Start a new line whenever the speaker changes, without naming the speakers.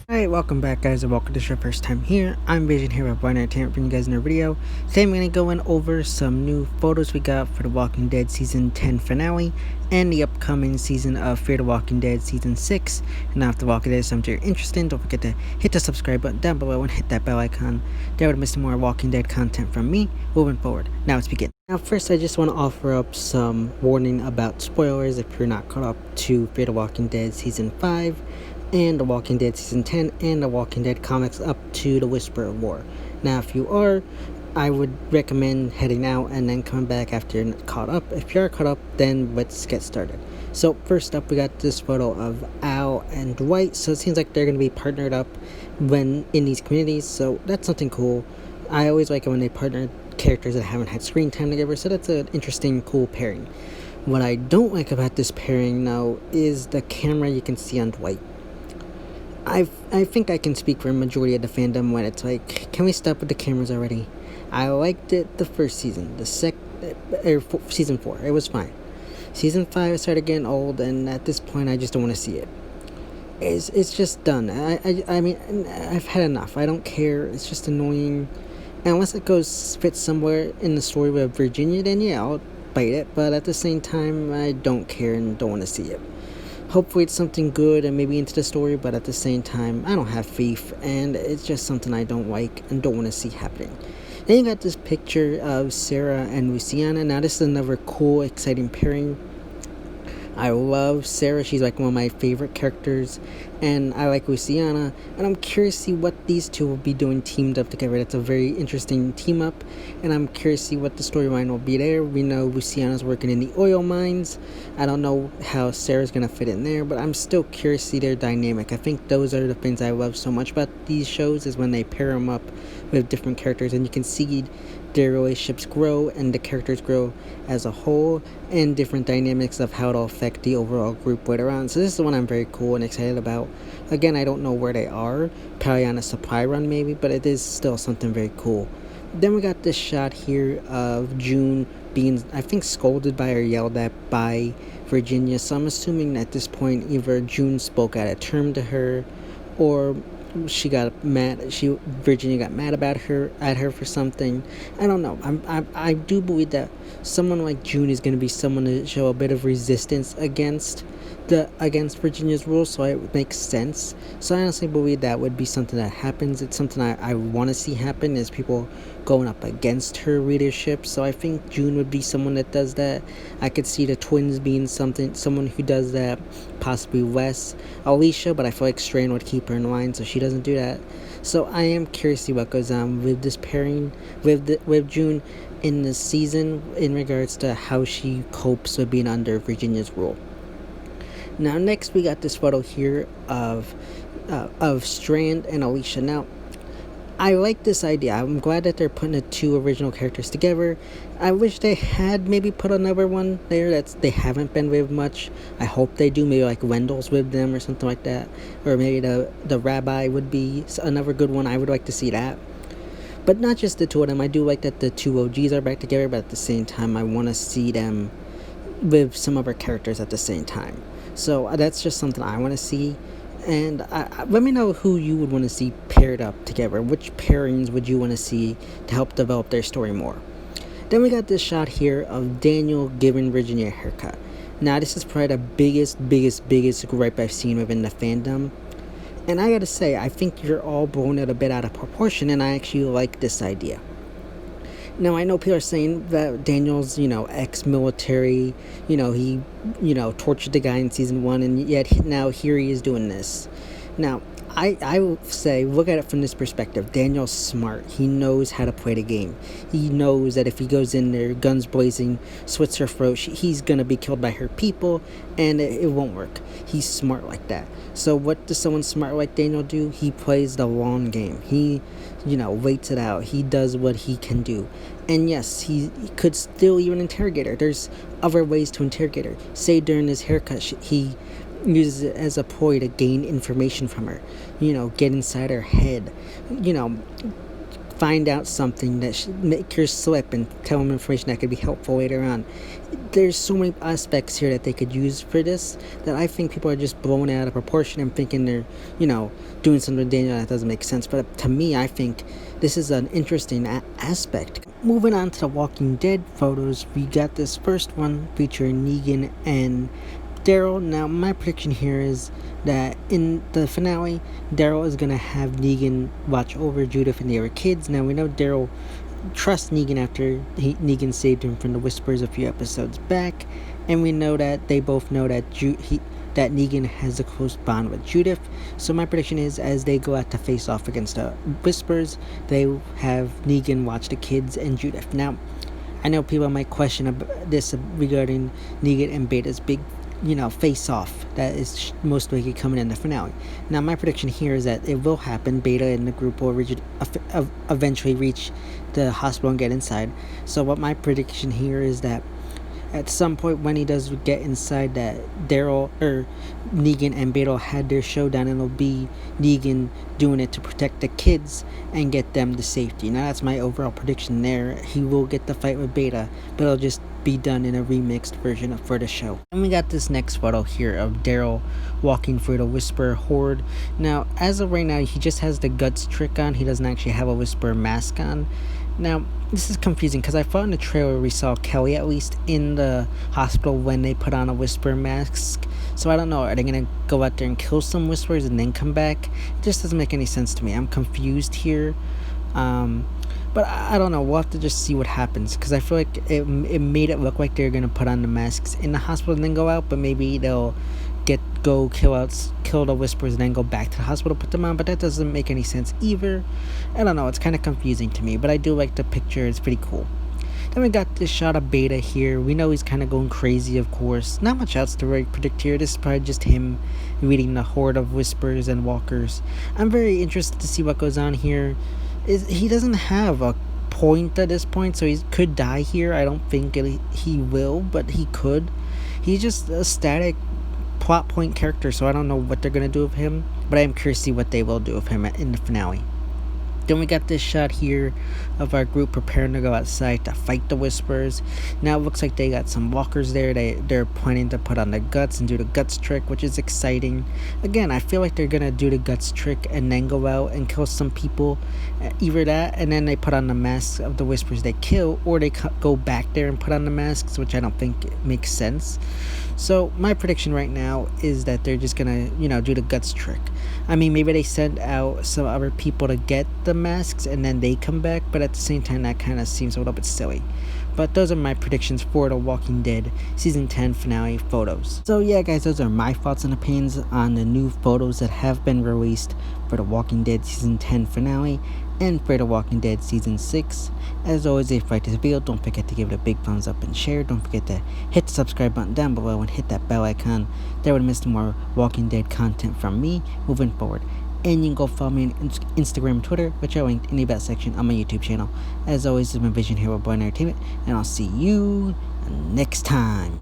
Alright, welcome back guys, and welcome to your first time here. I'm Vision here at Blind Entertainment, bringing you guys another video. Today I'm going to go in over some new photos we got for The Walking Dead Season 10 finale and the upcoming season of Fear the Walking Dead Season 6. And now if The Walking Dead is something you're interested in, don't forget to hit the subscribe button down below and hit that bell icon. That would miss more Walking Dead content from me moving forward. Now let's begin. Now first I just want to offer up some warning about spoilers if you're not caught up to Fear the Walking Dead Season 5 and The Walking Dead Season 10 and The Walking Dead comics up to the Whisper of War. Now if you are, I would recommend heading out and then coming back after you're caught up. If you are caught up, then let's get started. So first up, we got this photo of Al and Dwight. So it seems like they're going to be partnered up when in these communities, so that's something cool. I always like it when they partner characters that haven't had screen time together, so that's an interesting, cool pairing. What I don't like about this pairing now is the camera you can see on Dwight. I think I can speak for a majority of the fandom when it's like, can we stop with the cameras already? I liked it the first season, season 4, it was fine. Season 5 I started getting old, and at this point I just don't want to see it. It's just done. I mean, I've had enough. I don't care. It's just annoying. And unless it fits somewhere in the story with Virginia, then yeah, I'll bite it. But at the same time, I don't care and don't want to see it. Hopefully it's something good and maybe into the story, but at the same time, I don't have faith, and it's just something I don't like and don't want to see happening. Then you got this picture of Sarah and Luciana. Now this is another cool, exciting pairing. I love Sarah, she's like one of my favorite characters, and I like Luciana, and I'm curious to see what these two will be doing teamed up together. That's a very interesting team up, and I'm curious to see what the storyline will be there. We know Luciana's working in the oil mines. I don't know how Sarah's gonna fit in there, but I'm still curious to see their dynamic. I think those are the things I love so much about these shows, is when they pair them up with different characters, and you can see their relationships grow and the characters grow as a whole, and different dynamics of how it'll affect the overall group later on. So this is the one I'm very cool and excited about. Again, I don't know where they are, probably on a supply run maybe, but it is still something very cool. Then we got this shot here of June being, I think, scolded by or yelled at by Virginia. So I'm assuming at this point either June spoke out a term to her, or she got mad. Virginia got mad about at her for something. I don't know. I do believe that someone like June is going to be someone to show a bit of resistance against Virginia's rules, so it makes sense. So I honestly believe that would be something that happens. It's something I want to see happen, is people going up against her leadership. So I think June would be someone that does that. I could see the twins being someone who does that, possibly less Alicia, but I feel like Strand would keep her in line, so she doesn't do that. So I am curious to see what goes on with this pairing with June in the season in regards to how she copes with being under Virginia's rule. Now next we got this photo here of Strand and Alicia. Now I like this idea. I'm glad that they're putting the two original characters together. I wish they had maybe put another one there that they haven't been with much. I hope they do. Maybe like Wendell's with them or something like that, or maybe the rabbi would be another good one. I would like to see that. But not just the two of them. I do like that the two OGs are back together, but at the same time I want to see them with some other characters at the same time. So that's just something I want to see. And let me know who you would want to see paired up together. Which pairings would you want to see to help develop their story more? Then we got this shot here of Daniel giving Virginia a haircut. Now this is probably the biggest gripe I've seen within the fandom. And I gotta say, I think you're all blowing it a bit out of proportion, and I actually like this idea. Now, I know people are saying that Daniel's, ex-military, he, tortured the guy in season 1, and yet now here he is doing this. Now, I will say, look at it from this perspective. Daniel's smart. He knows how to play the game. He knows that if he goes in there, guns blazing, slits her throat, he's going to be killed by her people, and it won't work. He's smart like that. So what does someone smart like Daniel do? He plays the long game. He, waits it out. He does what he can do. And yes, he could still even interrogate her. There's other ways to interrogate her. Say during his haircut, he uses it as a ploy to gain information from her, get inside her head, find out something that should make her slip and tell him information that could be helpful later on. there's so many aspects here that they could use for this that I think people are just blowing it out of proportion and thinking they're, doing something dangerous that doesn't make sense. But to me, I think this is an interesting aspect. Moving on to the Walking Dead photos, we got this first one featuring Negan and Daryl. Now, my prediction here is that in the finale, Daryl is going to have Negan watch over Judith and they were kids. Now, we know Daryl trusts Negan after Negan saved him from the Whispers a few episodes back. And we know that they both know that that Negan has a close bond with Judith. So my prediction is, as they go out to face off against the Whispers, they have Negan watch the kids and Judith. Now, I know people might question this regarding Negan and Beta's big, face off that is most likely coming in the finale. Now, my prediction here is that it will happen. Beta and the group will eventually reach the hospital and get inside. So what my prediction here is that at some point when he does get inside, that Daryl or Negan and Beta had their showdown, and it'll be Negan doing it to protect the kids and get them to safety. Now, that's my overall prediction there. He will get the fight with Beta, but it'll just be done in a remixed version for the show. And we got this next photo here of Daryl walking through the Whisper horde. Now, as of right now, he just has the guts trick on. He doesn't actually have a Whisper mask on. Now, this is confusing because I thought in the trailer we saw Kelly at least in the hospital when they put on a Whisper mask. So I don't know, are they going to go out there and kill some Whispers and then come back? It just doesn't make any sense to me. I'm confused here. But I don't know, we'll have to just see what happens, because I feel like it made it look like they're going to put on the masks in the hospital and then go out, but maybe they'll kill the Whispers and then go back to the hospital, put them on, but that doesn't make any sense either. I don't know, it's kind of confusing to me, but I do like the picture. It's pretty cool. Then we got this shot of Beta here. We know he's kind of going crazy, of course. Not much else to really predict here. This is probably just him reading the horde of Whispers and Walkers. I'm very interested to see what goes on here. He doesn't have a point at this point, so he could die here. I don't think he will, but he could. He's just a static plot point character, so I don't know what they're going to do with him, but I am curious to see what they will do with him in the finale. Then we got this shot here of our group preparing to go outside to fight the Whispers. Now it looks like they got some walkers there. They're planning to put on the guts and do the guts trick, which is exciting. Again, I feel like they're gonna do the guts trick and then go out and kill some people. Either that, and then they put on the masks of the Whispers they kill, or they go back there and put on the masks, which I don't think makes sense. So my prediction right now is that they're just gonna, do the guts trick. I mean, maybe they send out some other people to get the masks and then they come back, but at the same time that kind of seems a little bit silly. But those are my predictions for The Walking Dead Season 10 finale photos. So yeah guys, those are my thoughts and opinions on the new photos that have been released for The Walking Dead Season 10 finale and for The Walking Dead Season 6. As always, if you like this video, don't forget to give it a big thumbs up and share. Don't forget to hit the subscribe button down below and hit that bell icon. That would miss more Walking Dead content from me moving forward. And you can go follow me on Instagram and Twitter, which are linked in the about section on my YouTube channel. As always, this is my Vision Hero Boy Entertainment, and I'll see you next time.